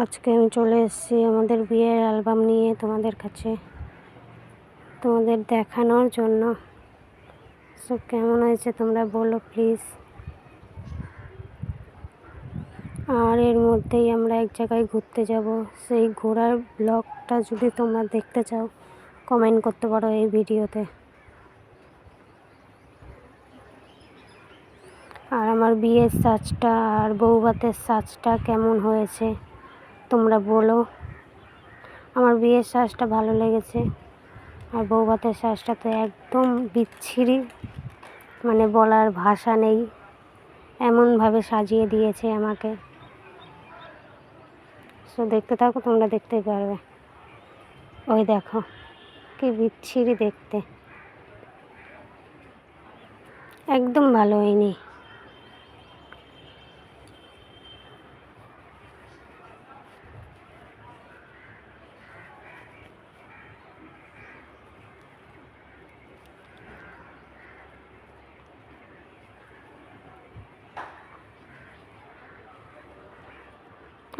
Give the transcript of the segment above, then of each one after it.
আজকে আমি চলে এসেছি আমাদের বিয়ের অ্যালবাম নিয়ে তোমাদের কাছে তোমাদের দেখানোর জন্য। সো কেমন হয়েছে তোমরা বলো প্লিজ। আর এর মধ্যেই আমরা এক জায়গায় ঘুরতে যাব, সেই ঘোরার ব্লগটা যদি তোমরা দেখতে চাও কমেন্ট করতে পারো এই ভিডিওতে। আর আমার বিয়ের সাজটা আর বৌভাতের সাজটা কেমন হয়েছে তোমরা বলো। আমার বিয়ের সাজটা ভালো লেগেছে, আর বৌভাতের সাজটা তো একদম বিচ্ছিরি, মানে বলার ভাষা নেই, এমনভাবে সাজিয়ে দিয়েছে আমাকে। সো দেখতে থাকো, তোমরা দেখতেই পারবে। ওই দেখো কি বিচ্ছিরি দেখতে, একদম ভালো হয়নি।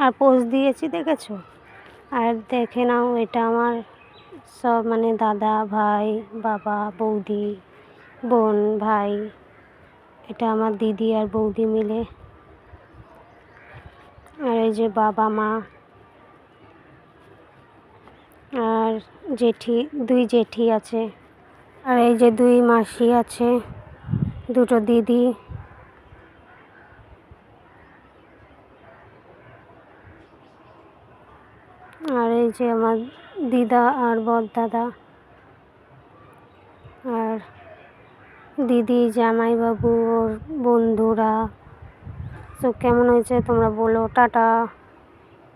আর পোজ দিয়েছি দেখেছো? আর দেখে নাও, এটা আমার সব মানে দাদা, ভাই, বাবা, বৌদি, বোন, ভাই, এটা আমার দিদি আর বৌদি মিলে। আর এই যে বাবা মা আর জেঠি, দুই জেঠি আছে। আর এই যে দুই মাসি আছে, দুটো দিদি। আর এই যে আমার দিদা আর বড়দাদা, আর দিদি, জামাইবাবু, ওর বন্ধুরা। তো কেমন হয়েছে তোমরা বলো। টাটা।